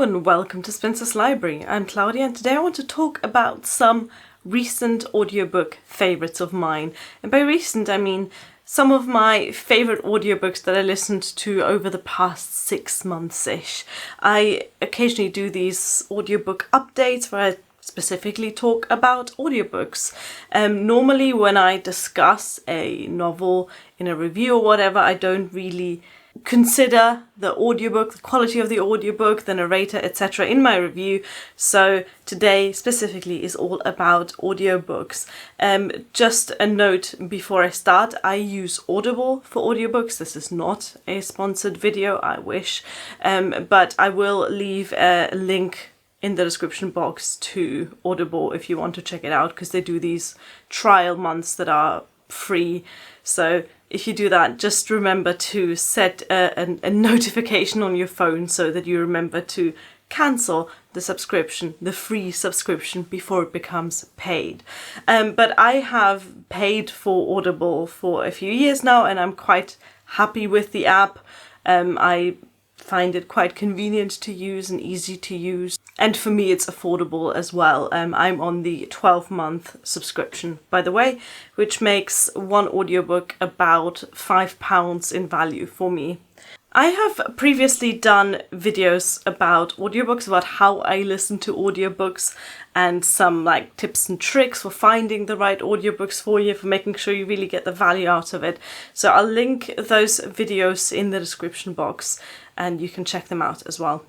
and welcome to Spinster's Library. I'm Claudia and today I want to talk about some recent audiobook favourites of mine. And by recent I mean some of my favourite audiobooks that I listened to over the past 6 months-ish. I occasionally do these audiobook updates where I specifically talk about audiobooks. Normally when I discuss a novel in a review or whatever, I don't really consider the audiobook, the quality of the audiobook, the narrator, etc. in my review. So today specifically is all about audiobooks. Just a note before I start, I use Audible for audiobooks. This is not a sponsored video, I wish, but I will leave a link in the description box to Audible if you want to check it out, because they do these trial months that are free. So if you do that, just remember to set a notification on your phone so that you remember to cancel the subscription, the free subscription, before it becomes paid. But I have paid for Audible for a few years now and I'm quite happy with the app. I find it quite convenient to use and easy to use. And for me, it's affordable as well. I'm on the 12-month subscription, by the way, which makes one audiobook about £5 in value for me. I have previously done videos about audiobooks, about how I listen to audiobooks and some like tips and tricks for finding the right audiobooks for you, for making sure you really get the value out of it. So I'll link those videos in the description box and you can check them out as well.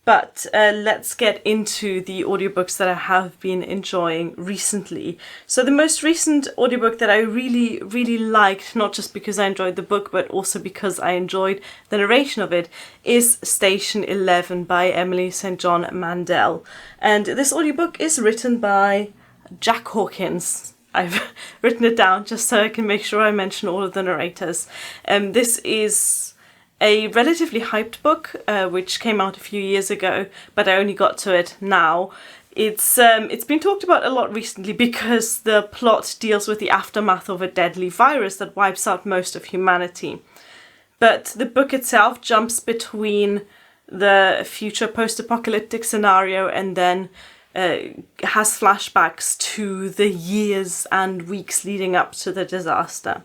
But let's get into the audiobooks that I have been enjoying recently. So the most recent audiobook that I really liked, not just because I enjoyed the book, but also because I enjoyed the narration of it, is Station 11 by Emily St John Mandel. And this audiobook is written by Jack Hawkins. I've written it down just so I can make sure I mention all of the narrators. This is a relatively hyped book, which came out a few years ago, but I only got to it now. It's been talked about a lot recently because the plot deals with the aftermath of a deadly virus that wipes out most of humanity. But the book itself jumps between the future post-apocalyptic scenario and then has flashbacks to the years and weeks leading up to the disaster.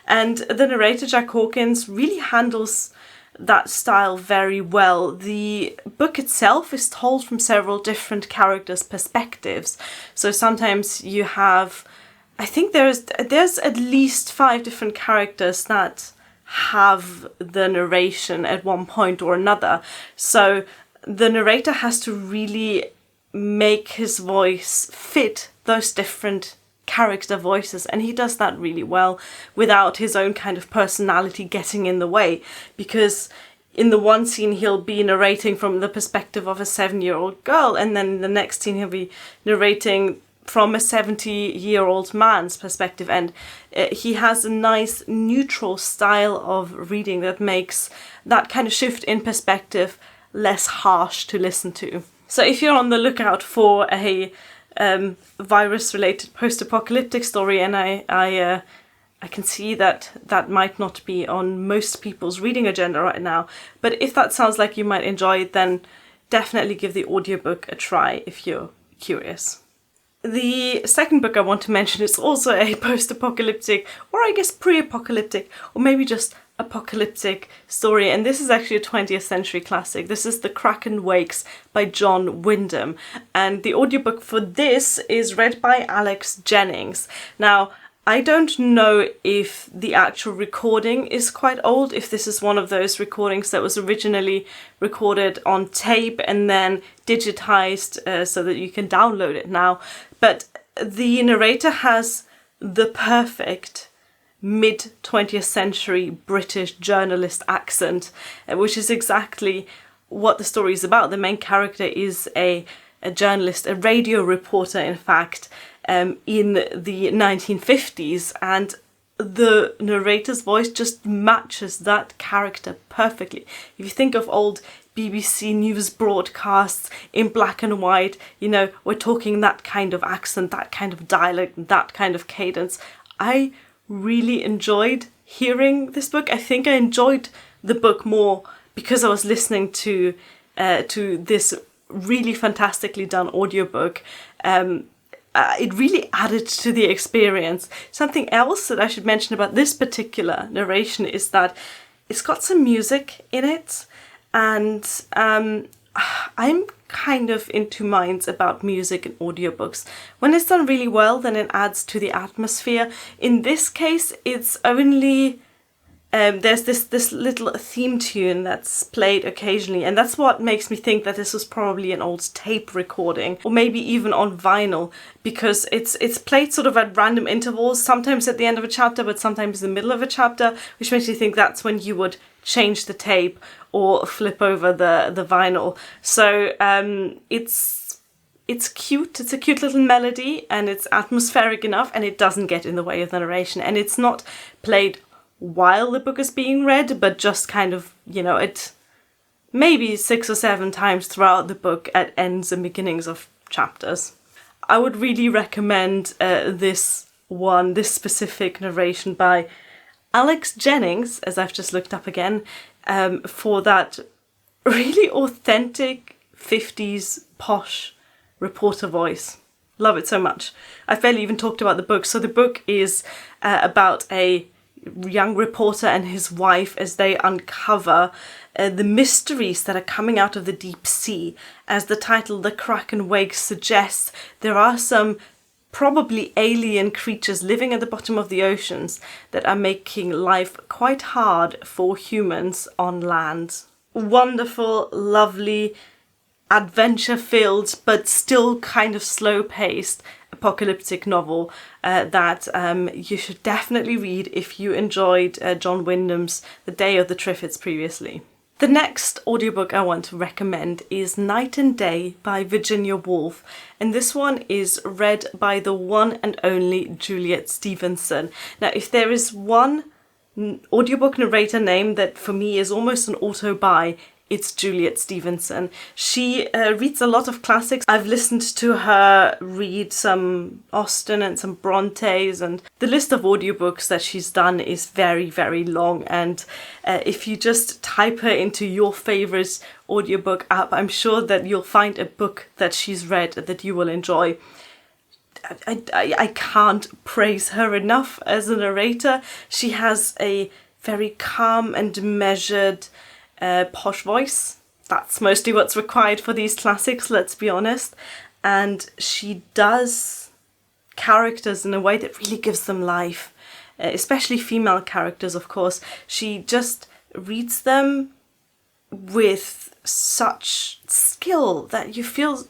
And the narrator, Jack Hawkins, really handles that style very well. The book itself is told from several different characters' perspectives. So sometimes you have, I think there's at least 5 different characters that have the narration at one point or another. So the narrator has to really make his voice fit those different character voices, and he does that really well without his own kind of personality getting in the way, because in the one scene he'll be narrating from the perspective of a 7-year-old girl, and then in the next scene he'll be narrating from a 70-year-old man's perspective, and he has a nice neutral style of reading that makes that kind of shift in perspective less harsh to listen to. So if you're on the lookout for a virus-related post-apocalyptic story, and I can see that that might not be on most people's reading agenda right now, but if that sounds like you might enjoy it, then definitely give the audiobook a try if you're curious. The second book I want to mention is also a post-apocalyptic, or I guess pre-apocalyptic, or maybe just apocalyptic story, and this is actually a 20th century classic. This is The Kraken Wakes by John Wyndham, and the audiobook for this is read by Alex Jennings. Now, I don't know if the actual recording is quite old, if this is one of those recordings that was originally recorded on tape and then digitized so that you can download it now, but the narrator has the perfect mid-20th century British journalist accent, which is exactly what the story is about. The main character is a journalist, a radio reporter in fact, in the 1950s, and the narrator's voice just matches that character perfectly. If you think of old BBC News broadcasts in black and white, you know, we're talking that kind of accent, that kind of dialect, that kind of cadence. I really enjoyed hearing this book. I think I enjoyed the book more because I was listening to to this really fantastically done audiobook. It really added to the experience. Something else that I should mention about this particular narration is that it's got some music in it, and I'm kind of in two minds about music in audiobooks. When it's done really well, then it adds to the atmosphere. In this case, it's only there's this little theme tune that's played occasionally, and that's what makes me think that this was probably an old tape recording, or maybe even on vinyl, because it's played sort of at random intervals, sometimes at the end of a chapter, but sometimes in the middle of a chapter, which makes me think that's when you would change the tape or flip over the vinyl. So it's cute, it's a cute little melody, and it's atmospheric enough, and it doesn't get in the way of the narration, and it's not played while the book is being read, but just kind of, you know, it maybe 6 or 7 times throughout the book at ends and beginnings of chapters. I would really recommend this specific narration by Alex Jennings, as I've just looked up again, for that really authentic 50s posh reporter voice. Love it so much. I've barely even talked about the book. So the book is about a young reporter and his wife as they uncover the mysteries that are coming out of the deep sea. As the title The Kraken Wakes suggests, there are some probably alien creatures living at the bottom of the oceans that are making life quite hard for humans on land. Wonderful, lovely, adventure-filled, but still kind of slow-paced apocalyptic novel that you should definitely read if you enjoyed John Wyndham's The Day of the Triffids previously. The next audiobook I want to recommend is Night and Day by Virginia Woolf, and this one is read by the one and only Juliet Stevenson. Now, if there is one audiobook narrator name that for me is almost an auto-buy, it's Juliet Stevenson. She reads a lot of classics. I've listened to her read some Austen and some Brontes, and the list of audiobooks that she's done is very, very long. And if you just type her into your favorite audiobook app, I'm sure that you'll find a book that she's read that you will enjoy. I can't praise her enough as a narrator. She has a very calm and measured posh voice. That's mostly what's required for these classics, let's be honest. And she does characters in a way that really gives them life, especially female characters, of course. She just reads them with such skill that you feel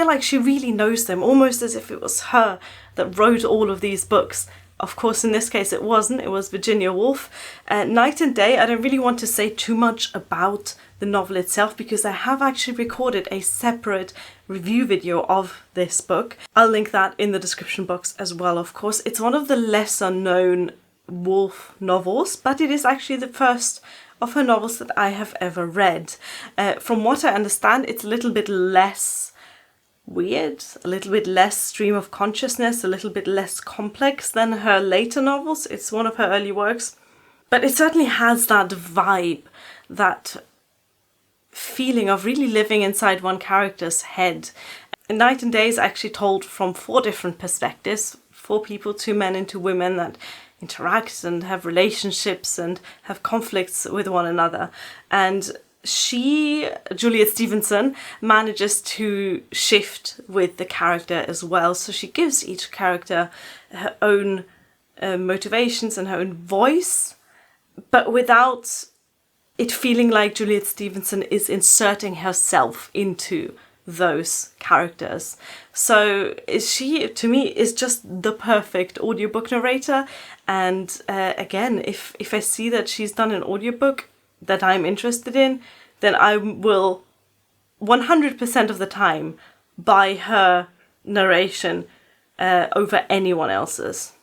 like she really knows them, almost as if it was her that wrote all of these books. Of course, in this case, it wasn't. It was Virginia Woolf. Night and Day, I don't really want to say too much about the novel itself because I have actually recorded a separate review video of this book. I'll link that in the description box as well, of course. It's one of the lesser known Woolf novels, but it is actually the first of her novels that I have ever read. From what I understand, it's a little bit less weird, a little bit less stream of consciousness, a little bit less complex than her later novels. It's one of her early works, but it certainly has that vibe, that feeling of really living inside one character's head. And Night and Day is actually told from 4 different perspectives, 4 people, 2 men and 2 women that interact and have relationships and have conflicts with one another. And she, Juliet Stevenson, manages to shift with the character as well. So she gives each character her own motivations and her own voice, but without it feeling like Juliet Stevenson is inserting herself into those characters. So she, to me, is just the perfect audiobook narrator. And again, if I see that she's done an audiobook that I'm interested in, then I will 100% of the time buy her narration over anyone else's.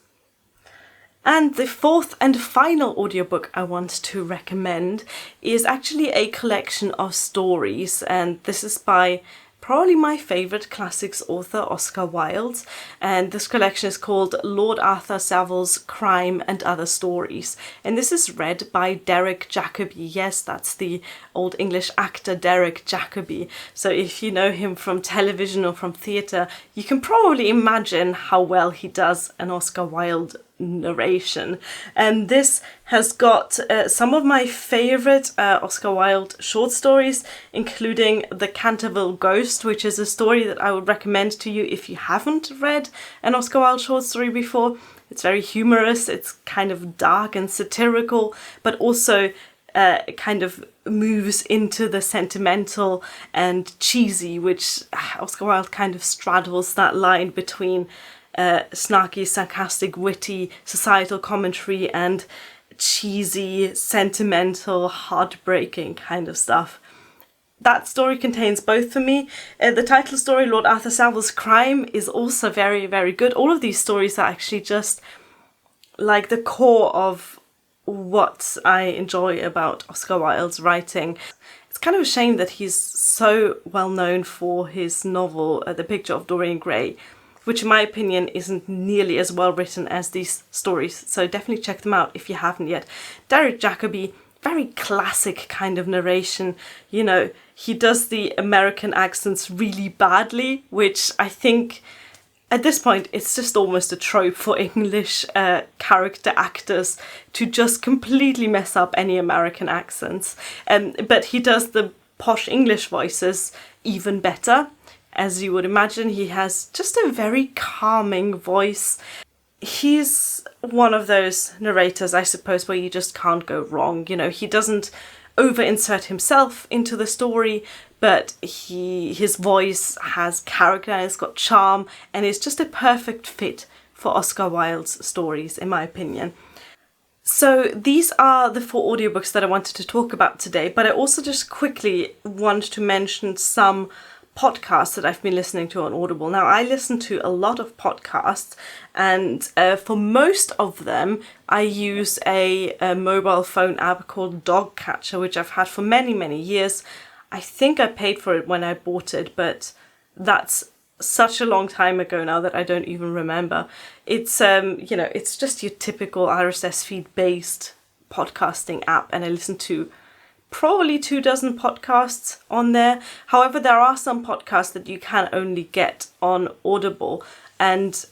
And the 4th and final audiobook I want to recommend is actually a collection of stories, and this is by probably my favourite classics author, Oscar Wilde, and this collection is called Lord Arthur Savile's Crime and Other Stories, and this is read by Derek Jacobi. Yes, that's the old English actor Derek Jacobi. So if you know him from television or from theatre, you can probably imagine how well he does an Oscar Wilde narration. And this has got some of my favourite Oscar Wilde short stories, including The Canterville Ghost, which is a story that I would recommend to you if you haven't read an Oscar Wilde short story before. It's very humorous, it's kind of dark and satirical, but also kind of moves into the sentimental and cheesy, which Oscar Wilde kind of straddles that line between snarky, sarcastic, witty, societal commentary and cheesy, sentimental, heartbreaking kind of stuff. That story contains both for me. The title story, Lord Arthur Savile's Crime, is also very, very good. All of these stories are actually just like the core of what I enjoy about Oscar Wilde's writing. It's kind of a shame that he's so well known for his novel, The Picture of Dorian Gray, which in my opinion isn't nearly as well written as these stories, so definitely check them out if you haven't yet. Derek Jacobi, very classic kind of narration, you know, he does the American accents really badly, which I think at this point it's just almost a trope for English character actors to just completely mess up any American accents. But he does the posh English voices even better. As you would imagine, he has just a very calming voice. He's one of those narrators, I suppose, where you just can't go wrong. You know, he doesn't over-insert himself into the story, but his voice has character, it's got charm, and it's just a perfect fit for Oscar Wilde's stories, in my opinion. So these are the 4 audiobooks that I wanted to talk about today, but I also just quickly want to mention some podcasts that I've been listening to on Audible. Now, I listen to a lot of podcasts, and for most of them I use a mobile phone app called Dogcatcher, which I've had for many, many years. I think I paid for it when I bought it, but that's such a long time ago now that I don't even remember. It's you know, it's just your typical RSS feed based podcasting app, and I listen to probably 24 podcasts on there. However, there are some podcasts that you can only get on Audible, and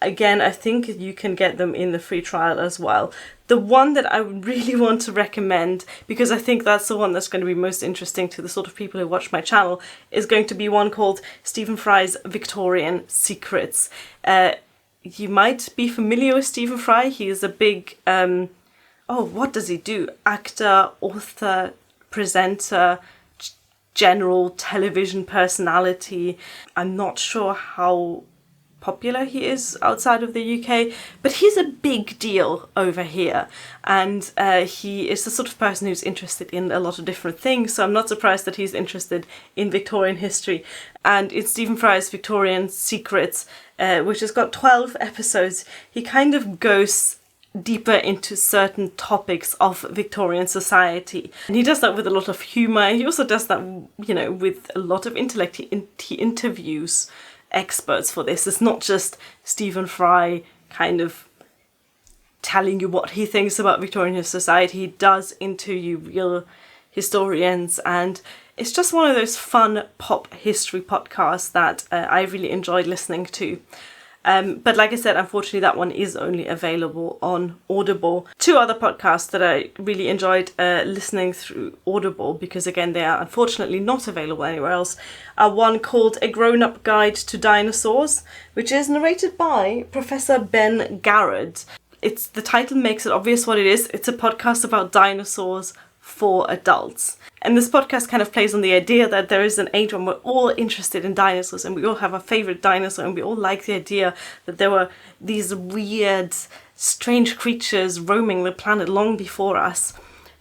again, I think you can get them in the free trial as well. The one that I really want to recommend, because I think that's the one that's going to be most interesting to the sort of people who watch my channel, is going to be one called Stephen Fry's Victorian Secrets. You might be familiar with Stephen Fry. He is a big what does he do? Actor, author, presenter, general television personality. I'm not sure how popular he is outside of the UK, but he's a big deal over here, and he is the sort of person who's interested in a lot of different things, so I'm not surprised that he's interested in Victorian history. And in Stephen Fry's Victorian Secrets, which has got 12 episodes, he kind of goes deeper into certain topics of Victorian society, and he does that with a lot of humour. He also does that, you know, with a lot of intellect. He interviews experts for this. It's not just Stephen Fry kind of telling you what he thinks about Victorian society. He does interview real historians, and it's just one of those fun pop history podcasts that I really enjoyed listening to. But like I said, unfortunately that one is only available on Audible. 2 other podcasts that I really enjoyed listening through Audible, because again they are unfortunately not available anywhere else, are one called A Grown-Up Guide to Dinosaurs, which is narrated by Professor Ben Garrett. The title makes it obvious what it is. It's a podcast about dinosaurs for adults. And this podcast kind of plays on the idea that there is an age when we're all interested in dinosaurs and we all have a favourite dinosaur, and we all like the idea that there were these weird, strange creatures roaming the planet long before us.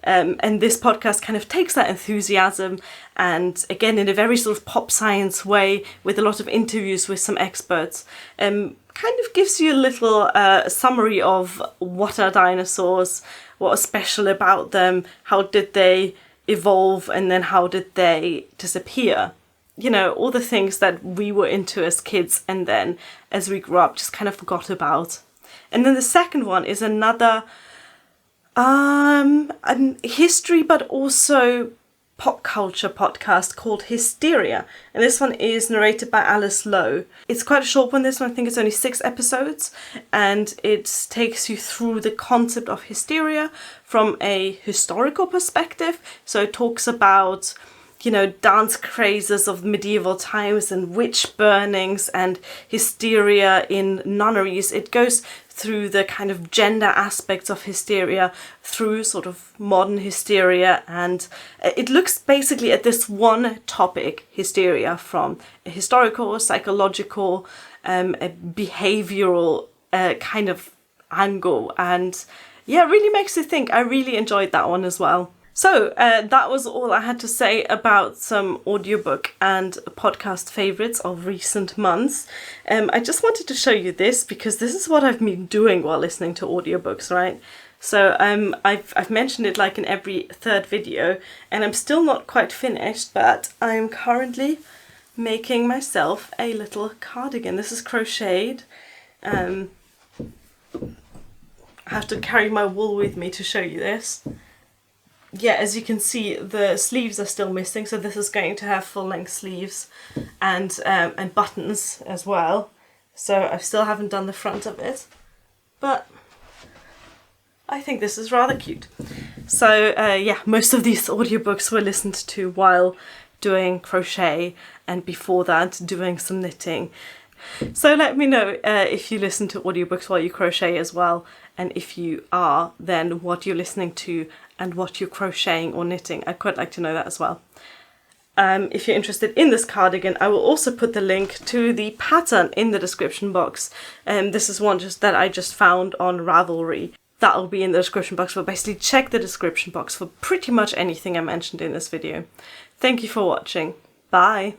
And this podcast kind of takes that enthusiasm and, again, in a very sort of pop science way, with a lot of interviews with some experts, kind of gives you a little summary of what are dinosaurs, what was special about them, how did they evolve, and then how did they disappear. you know, all the things that we were into as kids and then as we grew up just kind of forgot about. And then the second one is another history but also pop culture podcast called Hysteria, and this one is narrated by Alice Lowe. It's quite a short one, this one. I think it's only 6 episodes, and it takes you through the concept of hysteria from a historical perspective. So it talks about, you know, dance crazes of medieval times and witch burnings and hysteria in nunneries. It goes through the kind of gender aspects of hysteria, through sort of modern hysteria, and it looks basically at this one topic, hysteria, from a historical, psychological, a behavioral kind of angle, and yeah, it really makes you think. I really enjoyed that one as well. So that was all I had to say about some audiobook and podcast favourites of recent months. I just wanted to show you this because this is what I've been doing while listening to audiobooks, right? So I've mentioned it like in every third video, and I'm still not quite finished, but I'm currently making myself a little cardigan. This is crocheted. I have to carry my wool with me to show you this. Yeah, as you can see, the sleeves are still missing, so this is going to have full-length sleeves and buttons as well. So I still haven't done the front of it, but I think this is rather cute. So yeah, most of these audiobooks were listened to while doing crochet, and before that doing some knitting. So let me know if you listen to audiobooks while you crochet as well, and if you are, then what you're listening to and what you're crocheting or knitting. I'd quite like to know that as well. If you're interested in this cardigan, I will also put the link to the pattern in the description box. This is one that I just found on Ravelry. That'll be in the description box, but basically check the description box for pretty much anything I mentioned in this video. Thank you for watching. Bye!